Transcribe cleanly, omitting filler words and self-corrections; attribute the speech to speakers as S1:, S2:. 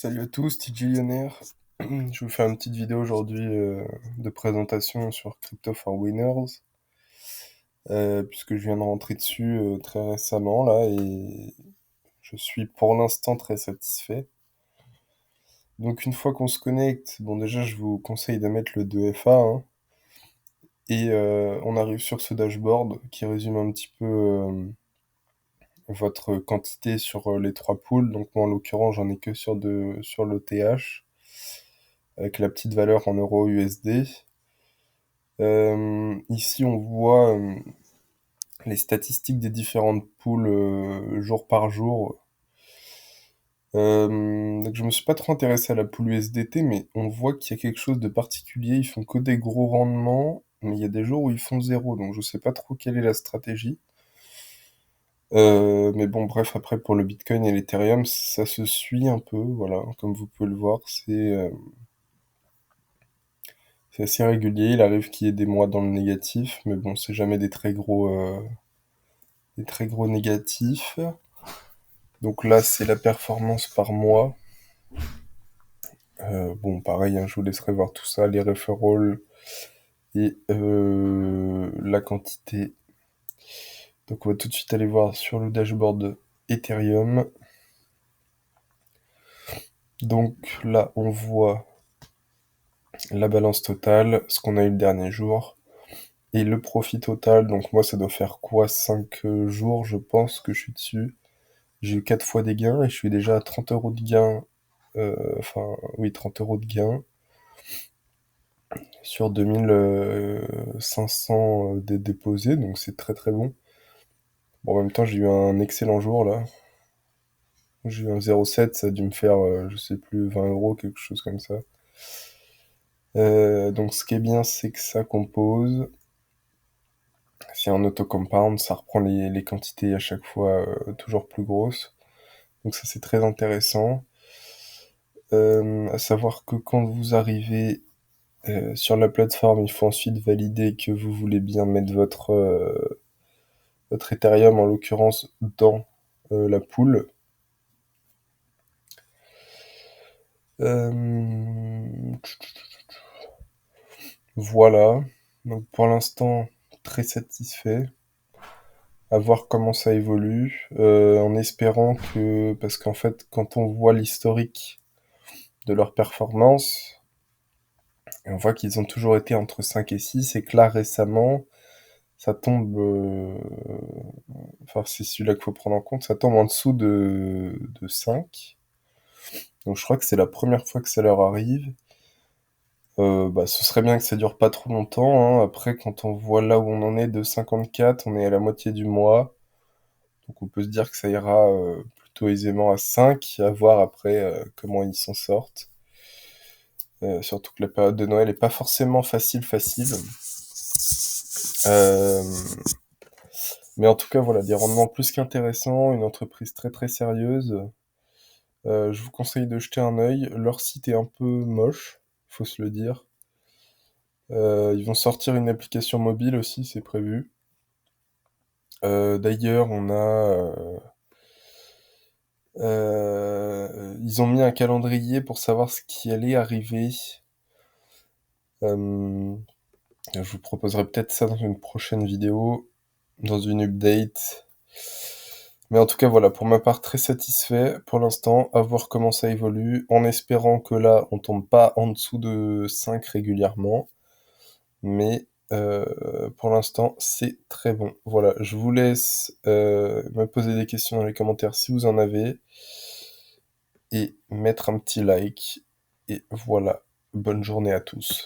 S1: Salut à tous, TJ Lionnaire. Je vous fais une petite vidéo aujourd'hui de présentation sur Crypto for Winners, puisque je viens de rentrer dessus très récemment là et je suis pour l'instant très satisfait. Donc une fois qu'on se connecte, bon déjà je vous conseille de mettre le 2FA hein, et on arrive sur ce dashboard qui résume un petit peu votre quantité sur les trois pools. Donc moi en l'occurrence j'en ai que sur l'ETH avec la petite valeur en euros USD. Ici, on voit les statistiques des différentes poules jour par jour. Donc je me suis pas trop intéressé à la poule USDT, mais on voit qu'il y a quelque chose de particulier. Ils font que des gros rendements, mais il y a des jours où ils font zéro, donc je sais pas trop quelle est la stratégie. Mais bon, bref, après pour le Bitcoin et l'Ethereum, ça se suit un peu, voilà, comme vous pouvez le voir, c'est assez régulier. Il arrive qu'il y ait des mois dans le négatif, mais bon, c'est jamais des très gros négatifs. Donc là, c'est la performance par mois. Bon, pareil, hein, je vous laisserai voir tout ça, les referrals et la quantité. Donc on va tout de suite aller voir sur le dashboard Ethereum. Donc là, on voit la balance totale, ce qu'on a eu le dernier jour, et le profit total. Donc moi, ça doit faire quoi? 5 jours, je pense que je suis dessus. J'ai eu 4 fois des gains et je suis déjà à 30 euros de gain. Enfin, oui, 30 euros de gain sur 2500 déposés, donc c'est très très bon. Bon, en même temps, j'ai eu un excellent jour là. J'ai eu un 0,7, ça a dû me faire, je sais plus, 20 euros, quelque chose comme ça. Donc ce qui est bien, c'est que ça compose. C'est un auto-compound, ça reprend les quantités à chaque fois toujours plus grosses. Donc ça, c'est très intéressant. À savoir que quand vous arrivez sur la plateforme, il faut ensuite valider que vous voulez bien mettre votre Ethereum, en l'occurrence, dans la pool. Euh, Voilà. Donc pour l'instant, très satisfait. À voir comment ça évolue. En espérant que... Parce qu'en fait, quand on voit l'historique de leur performance, on voit qu'ils ont toujours été entre 5 et 6, et que là, récemment, ça tombe... Enfin, c'est celui-là qu'il faut prendre en compte, ça tombe en dessous de 5. Donc je crois que c'est la première fois que ça leur arrive. Bah, ce serait bien que ça dure pas trop longtemps, hein. Après, quand on voit là où on en est de 54, on est à la moitié du mois. Donc on peut se dire que ça ira plutôt aisément à 5, à voir après comment ils s'en sortent. Surtout que la période de Noël est pas forcément facile. Euh, mais en tout cas, voilà, des rendements plus qu'intéressants, une entreprise très très sérieuse. Je vous conseille de jeter un œil. Leur site est un peu moche, faut se le dire. Ils vont sortir une application mobile aussi, c'est prévu. D'ailleurs, ils ont mis un calendrier pour savoir ce qui allait arriver. Euh, je vous proposerai peut-être ça dans une prochaine vidéo, dans une update. Mais en tout cas, voilà, pour ma part, très satisfait pour l'instant, à voir comment ça évolue, en espérant que là, on tombe pas en dessous de 5 régulièrement. Mais pour l'instant, c'est très bon. Voilà, je vous laisse me poser des questions dans les commentaires si vous en avez, et mettre un petit like. Et voilà, bonne journée à tous.